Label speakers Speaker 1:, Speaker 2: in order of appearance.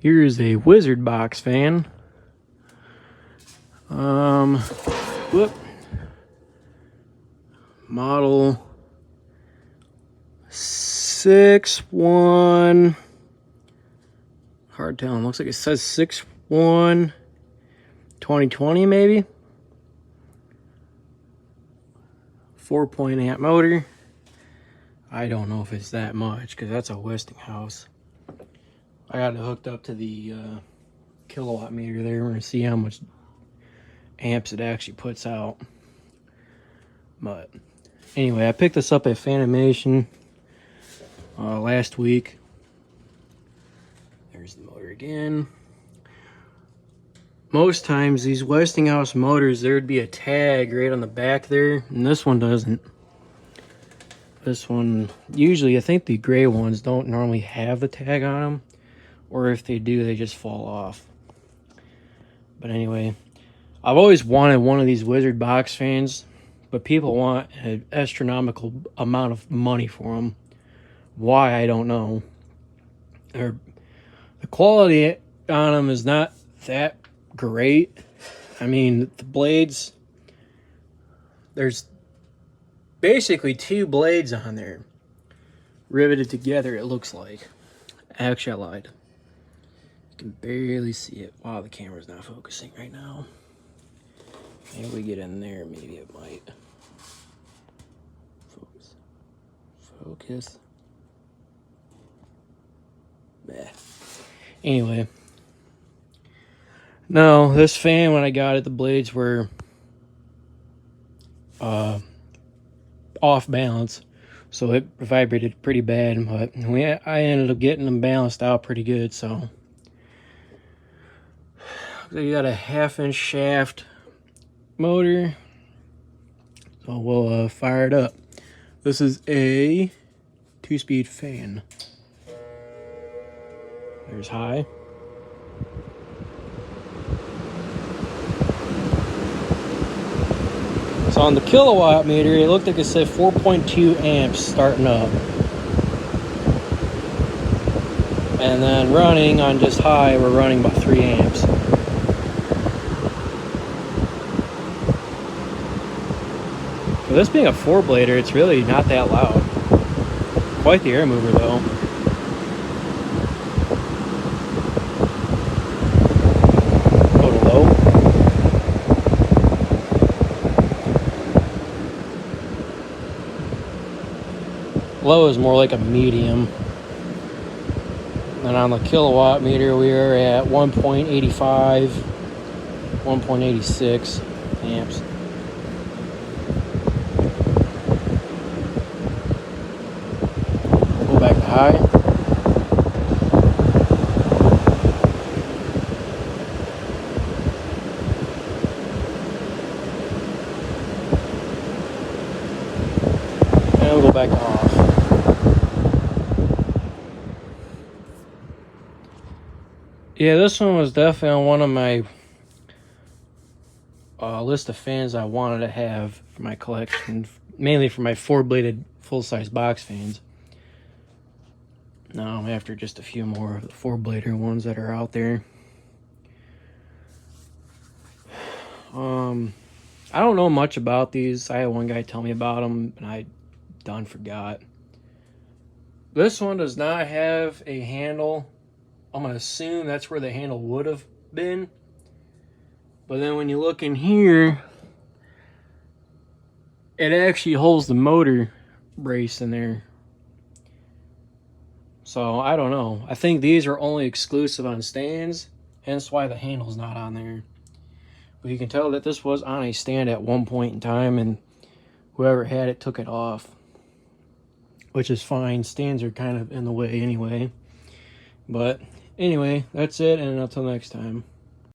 Speaker 1: Here's a Wizard Box fan. Whoop. Model 6-1. Hard telling. Looks like it says 6-1 2020 maybe. 4-point amp motor. I don't know if it's that much because that's a Westinghouse. I got it hooked up to the kilowatt meter there. We're gonna see how much amps it actually puts out. But anyway, I picked this up at Fanimation last week. There's the motor again. Most times these Westinghouse motors, there'd be a tag right on the back there, and this one doesn't. This one, usually I think the gray ones don't normally have the tag on them, or if they do, they just fall off. But anyway, I've always wanted one of these Wizard Box fans, but people want an astronomical amount of money for them. Why, I don't know. The quality on them is not that great. I mean, the blades, there's basically two blades on there riveted together, it looks like. Actually, I lied. You can barely see it. Wow, the camera's not focusing right now. Maybe we get in there, maybe it might. Focus. Bah. Anyway. No, this fan, when I got it, the blades were off balance, so it vibrated pretty bad, but I ended up getting them balanced out pretty good. So you got a 1/2-inch shaft motor, so we'll fire it up. This is a 2-speed fan. There's high. So on the kilowatt meter, it looked like it said 4.2 amps starting up. And then running on just high, we're running about 3 amps. For this being a 4-blader, it's really not that loud. Quite the air mover though. Go to low. Low is more like a medium. And on the kilowatt meter, we are at 1.85, 1.86 amps. Go back to high. And we'll go back to off. Yeah, this one was definitely on one of my list of fans I wanted to have for my collection, mainly for my 4-bladed full-size box fans. Now I'm after just a few more of the 4-blader ones that are out there. I don't know much about these. I had one guy tell me about them, and I done forgot. This one does not have a handle. I'm going to assume that's where the handle would have been. But then when you look in here, it actually holds the motor brace in there. So, I don't know. I think these are only exclusive on stands, hence why the handle's not on there. But you can tell that this was on a stand at one point in time, and whoever had it took it off. Which is fine. Stands are kind of in the way anyway. But anyway, that's it, and until next time.